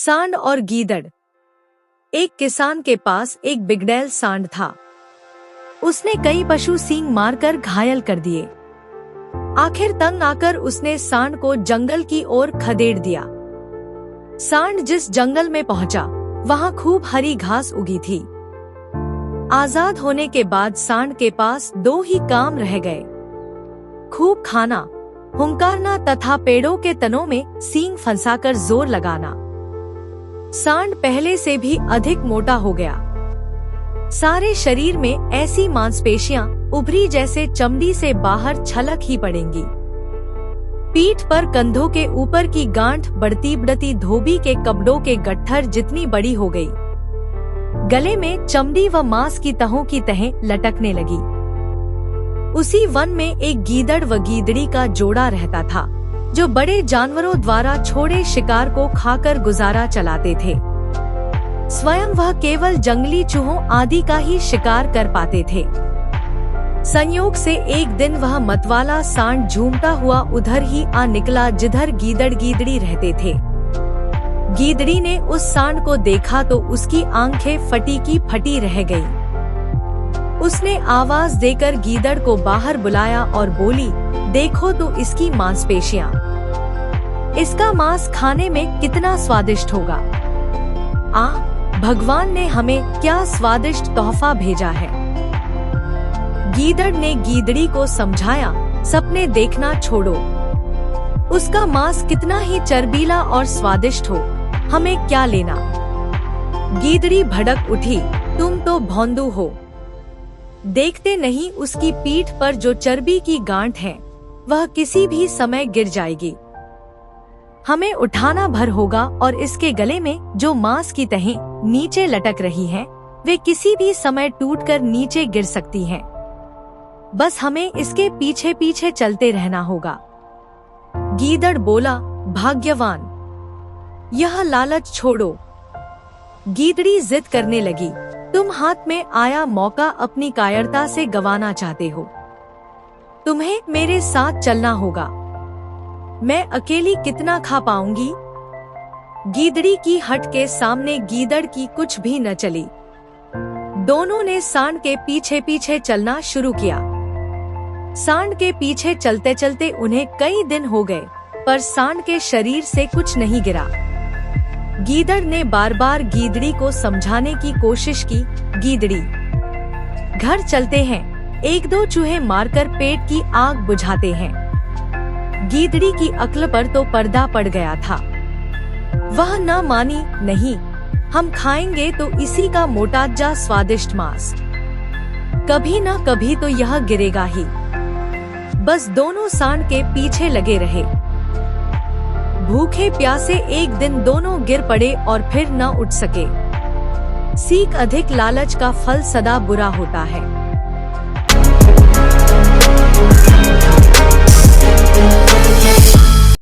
सांड और गीदड़। एक किसान के पास एक बिगड़ैल सांड था। उसने कई पशु सींग मारकर घायल कर दिए। आखिर तंग आकर उसने सांड को जंगल की ओर खदेड़ दिया। सांड जिस जंगल में पहुंचा, वहां खूब हरी घास उगी थी। आजाद होने के बाद सांड के पास दो ही काम रह गए, खूब खाना, हुंकारना तथा पेड़ों के तनों में सींग फंसाकर जोर लगाना। सांड पहले से भी अधिक मोटा हो गया। सारे शरीर में ऐसी मांसपेशियां उभरी जैसे चमड़ी से बाहर छलक ही पड़ेंगी। पीठ पर कंधों के ऊपर की गांठ बढ़ती बढ़ती धोबी के कपड़ों के गट्ठर जितनी बड़ी हो गई। गले में चमड़ी व मांस की तहों की तहें लटकने लगी। उसी वन में एक गीदड़ व गीदड़ी का जोड़ा रहता था, जो बड़े जानवरों द्वारा छोड़े शिकार को खाकर गुजारा चलाते थे। स्वयं वह केवल जंगली चूहों आदि का ही शिकार कर पाते थे। संयोग से एक दिन वह मतवाला सांड झूमता हुआ उधर ही आ निकला जिधर गीदड़ गीदड़ी रहते थे। गीदड़ी ने उस सांड को देखा तो उसकी आंखें फटी की फटी रह गईं। उसने आवाज देकर गीदड़ को बाहर बुलाया और बोली, देखो तो इसकी मांसपेशियां, इसका मांस खाने में कितना स्वादिष्ट होगा। भगवान ने हमें क्या स्वादिष्ट तोहफा भेजा है। गीदड़ ने गीदड़ी को समझाया, सपने देखना छोड़ो, उसका मांस कितना ही चर्बीला और स्वादिष्ट हो, हमें क्या लेना। गीदड़ी भड़क उठी, तुम तो भौंदू हो, देखते नहीं उसकी पीठ पर जो चर्बी की गांठ है वह किसी भी समय गिर जाएगी। हमें उठाना भर होगा और इसके गले में जो मांस की तहें नीचे लटक रही हैं, वे किसी भी समय टूटकर नीचे गिर सकती हैं। बस हमें इसके पीछे पीछे चलते रहना होगा। गीदड़ बोला, भाग्यवान, यह लालच छोड़ो। गीदड़ी जिद करने लगी, तुम हाथ में आया मौका अपनी कायरता से गंवाना चाहते हो, तुम्हें मेरे साथ चलना होगा। मैं अकेली कितना खा पाऊंगी। गीदड़ी की हट के सामने गीदड़ की कुछ भी न चली। दोनों ने सांड के पीछे पीछे चलना शुरू किया। सांड के पीछे चलते चलते उन्हें कई दिन हो गए, पर सांड के शरीर से कुछ नहीं गिरा। गीदड़ ने बार बार गीदड़ी को समझाने की कोशिश की, गीदड़ी, घर चलते हैं, एक दो चूहे मारकर पेट की आग बुझाते हैं। गीदड़ी की अक्ल पर तो पर्दा पड़ गया था। वह न मानी, नहीं, हम खाएंगे तो इसी का मोटाजा स्वादिष्ट मांस, कभी न कभी तो यह गिरेगा ही। बस दोनों सांड के पीछे लगे रहे। भूखे प्यासे एक दिन दोनों गिर पड़े और फिर न उठ सके। सीख अधिक लालच का फल सदा बुरा होता है।